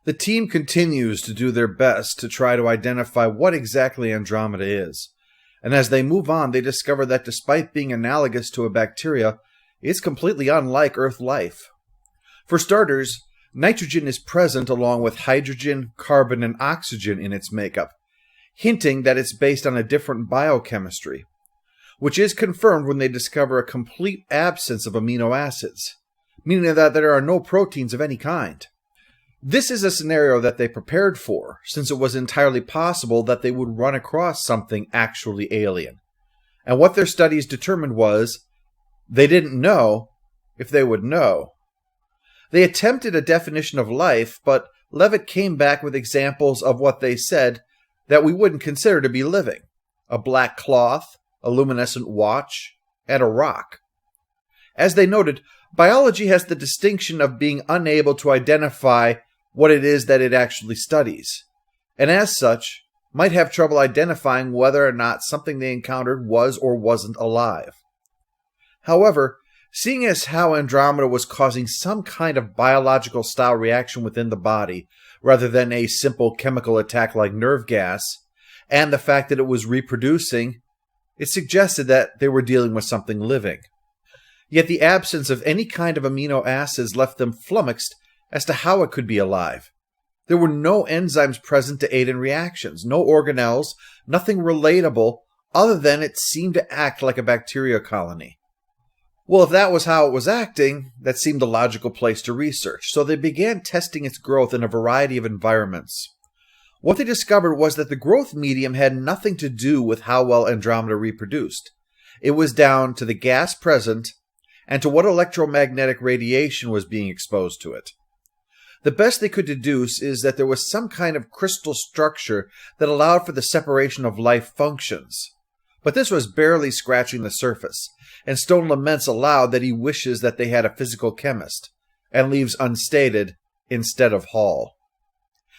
The team continues to do their best to try to identify what exactly Andromeda is. And as they move on, they discover that despite being analogous to a bacteria, it's completely unlike Earth life. For starters, nitrogen is present along with hydrogen, carbon, and oxygen in its makeup, hinting that it's based on a different biochemistry, which is confirmed when they discover a complete absence of amino acids, meaning that there are no proteins of any kind. This is a scenario that they prepared for, since it was entirely possible that they would run across something actually alien. And what their studies determined was, they didn't know if they would know. They attempted a definition of life, but Levitt came back with examples of what they said that we wouldn't consider to be living: a black cloth, a luminescent watch, and a rock. As they noted, biology has the distinction of being unable to identify what it is that it actually studies, and as such, might have trouble identifying whether or not something they encountered was or wasn't alive. However, seeing as how Andromeda was causing some kind of biological style reaction within the body, rather than a simple chemical attack like nerve gas, and the fact that it was reproducing, it suggested that they were dealing with something living. Yet the absence of any kind of amino acids left them flummoxed as to how it could be alive. There were no enzymes present to aid in reactions, no organelles, nothing relatable other than it seemed to act like a bacteria colony. Well, if that was how it was acting, that seemed a logical place to research, so they began testing its growth in a variety of environments. What they discovered was that the growth medium had nothing to do with how well Andromeda reproduced. It was down to the gas present and to what electromagnetic radiation was being exposed to it. The best they could deduce is that there was some kind of crystal structure that allowed for the separation of life functions. But this was barely scratching the surface, and Stone laments aloud that he wishes that they had a physical chemist, and leaves unstated instead of Hall.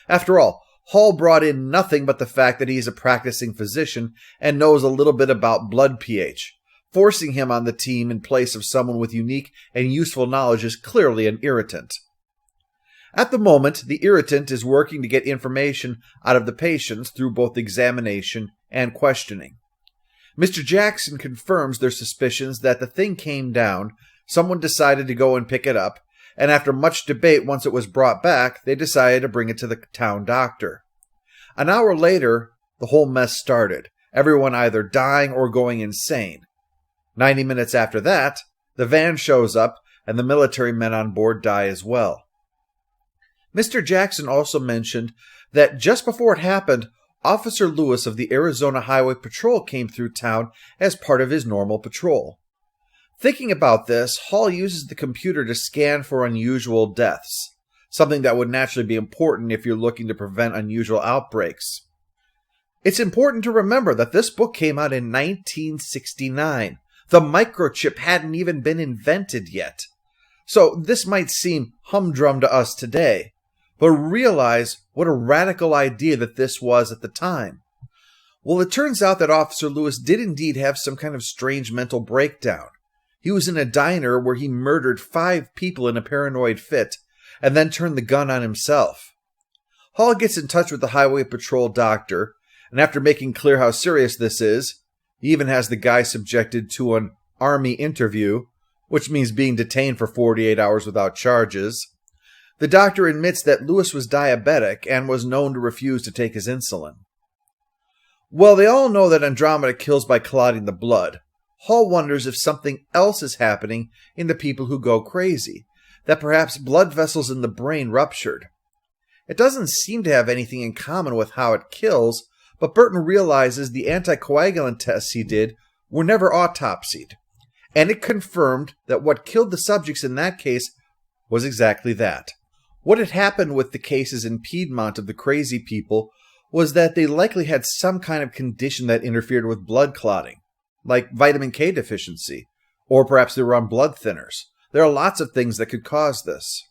After all, Hall brought in nothing but the fact that he is a practicing physician and knows a little bit about blood pH. Forcing him on the team in place of someone with unique and useful knowledge is clearly an irritant. At the moment, the irritant is working to get information out of the patients through both examination and questioning. Mr. Jackson confirms their suspicions that the thing came down, someone decided to go and pick it up, and after much debate once it was brought back, they decided to bring it to the town doctor. An hour later, the whole mess started, everyone either dying or going insane. 90 minutes after that, the van shows up, and the military men on board die as well. Mr. Jackson also mentioned that just before it happened, Officer Lewis of the Arizona Highway Patrol came through town as part of his normal patrol. Thinking about this, Hall uses the computer to scan for unusual deaths, something that would naturally be important if you're looking to prevent unusual outbreaks. It's important to remember that this book came out in 1969. The microchip hadn't even been invented yet. So this might seem humdrum to us today, but realize what a radical idea that this was at the time. Well, it turns out that Officer Lewis did indeed have some kind of strange mental breakdown. He was in a diner where he murdered 5 people in a paranoid fit, and then turned the gun on himself. Hall gets in touch with the Highway Patrol doctor, and after making clear how serious this is, he even has the guy subjected to an Army interview, which means being detained for 48 hours without charges. The doctor admits that Lewis was diabetic and was known to refuse to take his insulin. Well, they all know that Andromeda kills by clotting the blood. Hall wonders if something else is happening in the people who go crazy, that perhaps blood vessels in the brain ruptured. It doesn't seem to have anything in common with how it kills, but Burton realizes the anticoagulant tests he did were never autopsied, and it confirmed that what killed the subjects in that case was exactly that. What had happened with the cases in Piedmont of the crazy people was that they likely had some kind of condition that interfered with blood clotting, like vitamin K deficiency, or perhaps they were on blood thinners. There are lots of things that could cause this.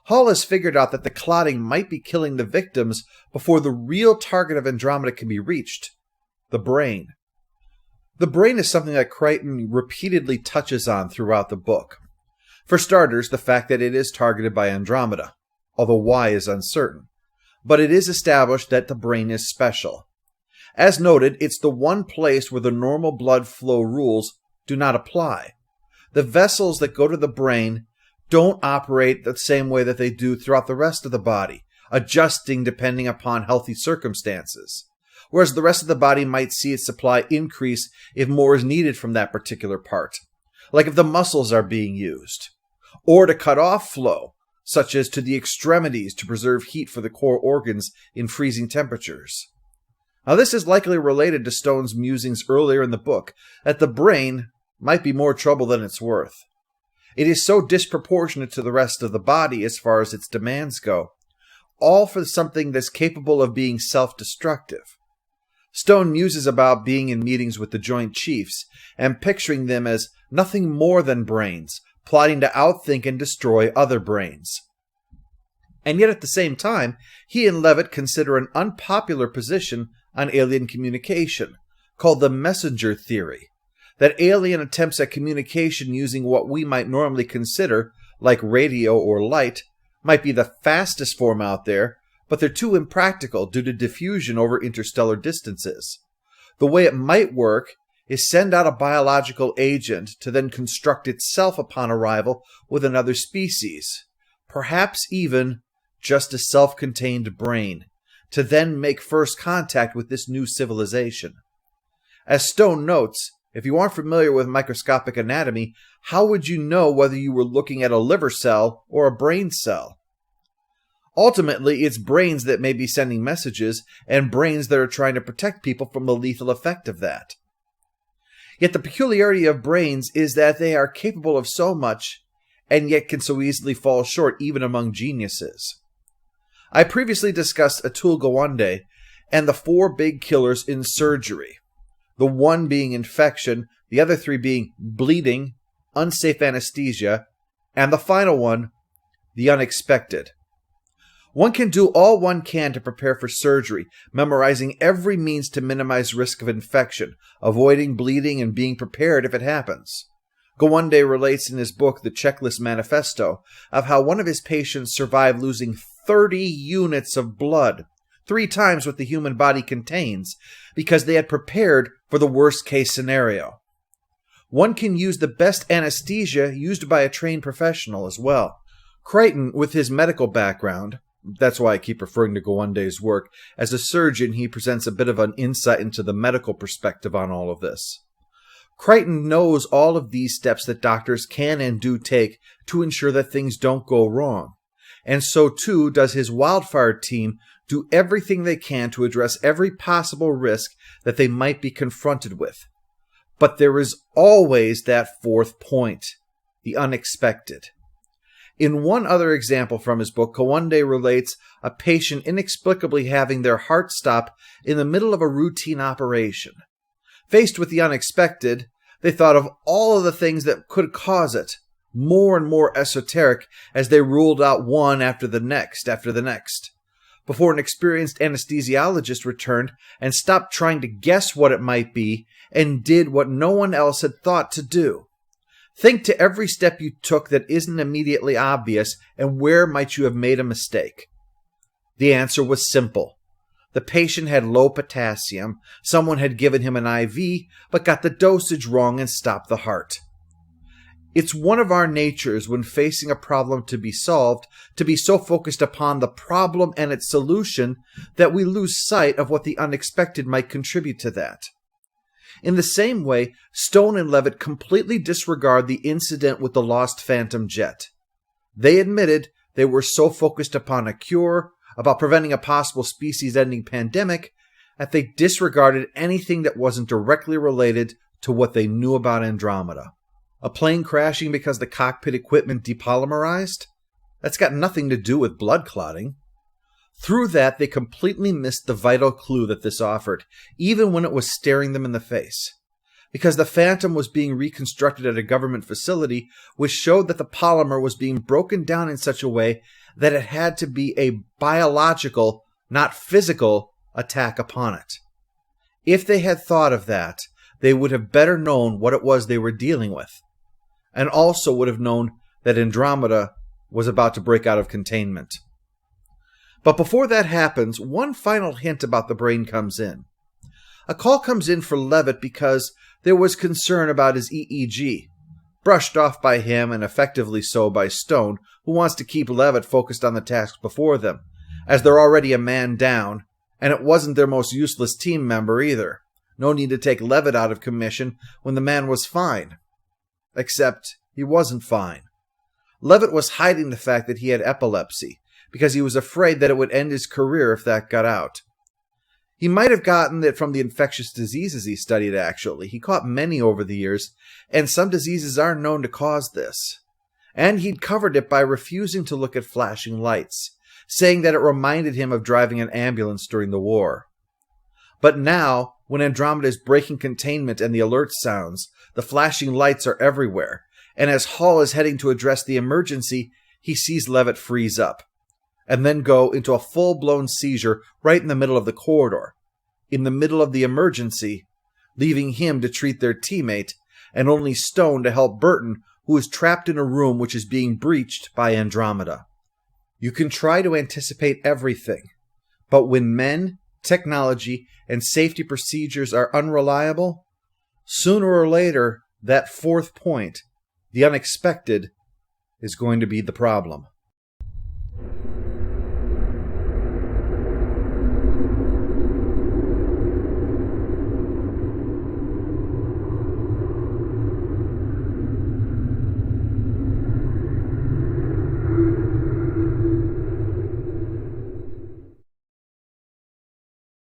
Hall has figured out that the clotting might be killing the victims before the real target of Andromeda can be reached, the brain. The brain is something that Crichton repeatedly touches on throughout the book. For starters, the fact that it is targeted by Andromeda. although why is uncertain. But it is established that the brain is special. As noted, it's the one place where the normal blood flow rules do not apply. The vessels that go to the brain don't operate the same way that they do throughout the rest of the body, adjusting depending upon healthy circumstances, whereas the rest of the body might see its supply increase if more is needed from that particular part, like if the muscles are being used, or to cut off flow, such as to the extremities to preserve heat for the core organs in freezing temperatures. Now, this is likely related to Stone's musings earlier in the book that the brain might be more trouble than it's worth. It is so disproportionate to the rest of the body as far as its demands go, all for something that's capable of being self-destructive. Stone muses about being in meetings with the Joint Chiefs and picturing them as nothing more than brains, plotting to outthink and destroy other brains. And yet at the same time, he and Levitt consider an unpopular position on alien communication, called the messenger theory, that alien attempts at communication using what we might normally consider, like radio or light, might be the fastest form out there, but they're too impractical due to diffusion over interstellar distances. The way it might work is send out a biological agent to then construct itself upon arrival with another species, perhaps even just a self-contained brain, to then make first contact with this new civilization. As Stone notes, if you aren't familiar with microscopic anatomy, how would you know whether you were looking at a liver cell or a brain cell? Ultimately, it's brains that may be sending messages, and brains that are trying to protect people from the lethal effect of that. Yet the peculiarity of brains is that they are capable of so much, and yet can so easily fall short even among geniuses. I previously discussed Atul Gawande and the 4 big killers in surgery, the one being infection, the other 3 being bleeding, unsafe anesthesia, and the final one, the unexpected. One can do all one can to prepare for surgery, memorizing every means to minimize risk of infection, avoiding bleeding, and being prepared if it happens. Gawande relates in his book, The Checklist Manifesto, of how one of his patients survived losing 30 units of blood, 3 times what the human body contains, because they had prepared for the worst-case scenario. One can use the best anesthesia used by a trained professional as well. Crichton, with his medical background, that's why I keep referring to Gawande's work, as a surgeon he presents a bit of an insight into the medical perspective on all of this. Crichton knows all of these steps that doctors can and do take to ensure that things don't go wrong. And so too does his wildfire team do everything they can to address every possible risk that they might be confronted with. But there is always that 4th point, the unexpected. In one other example from his book, Gawande relates a patient inexplicably having their heart stop in the middle of a routine operation. Faced with the unexpected, they thought of all of the things that could cause it, more and more esoteric as they ruled out one after the next, before an experienced anesthesiologist returned and stopped trying to guess what it might be and did what no one else had thought to do. Think to every step you took that isn't immediately obvious, and where might you have made a mistake? The answer was simple. The patient had low potassium, someone had given him an IV, but got the dosage wrong and stopped the heart. It's one of our natures when facing a problem to be solved to be so focused upon the problem and its solution that we lose sight of what the unexpected might contribute to that. In the same way, Stone and Levitt completely disregard the incident with the lost Phantom jet. They admitted they were so focused upon a cure, about preventing a possible species-ending pandemic, that they disregarded anything that wasn't directly related to what they knew about Andromeda. A plane crashing because the cockpit equipment depolymerized? That's got nothing to do with blood clotting. Through that, they completely missed the vital clue that this offered, even when it was staring them in the face. Because the Phantom was being reconstructed at a government facility, which showed that the polymer was being broken down in such a way that it had to be a biological, not physical, attack upon it. If they had thought of that, they would have better known what it was they were dealing with, and also would have known that Andromeda was about to break out of containment. But before that happens, one final hint about the brain comes in. A call comes in for Levitt because there was concern about his EEG, brushed off by him and effectively so by Stone, who wants to keep Levitt focused on the task before them, as they're already a man down, and it wasn't their most useless team member either. No need to take Levitt out of commission when the man was fine. Except he wasn't fine. Levitt was hiding the fact that he had epilepsy, because he was afraid that it would end his career if that got out. He might have gotten it from the infectious diseases he studied, actually. He caught many over the years, and some diseases are known to cause this. And he'd covered it by refusing to look at flashing lights, saying that it reminded him of driving an ambulance during the war. But now, when Andromeda is breaking containment and the alert sounds, the flashing lights are everywhere, and as Hall is heading to address the emergency, he sees Levitt freeze up, and then go into a full-blown seizure right in the middle of the corridor, in the middle of the emergency, leaving him to treat their teammate, and only Stone to help Burton, who is trapped in a room which is being breached by Andromeda. You can try to anticipate everything, but when men, technology, and safety procedures are unreliable, sooner or later, that fourth point, the unexpected, is going to be the problem.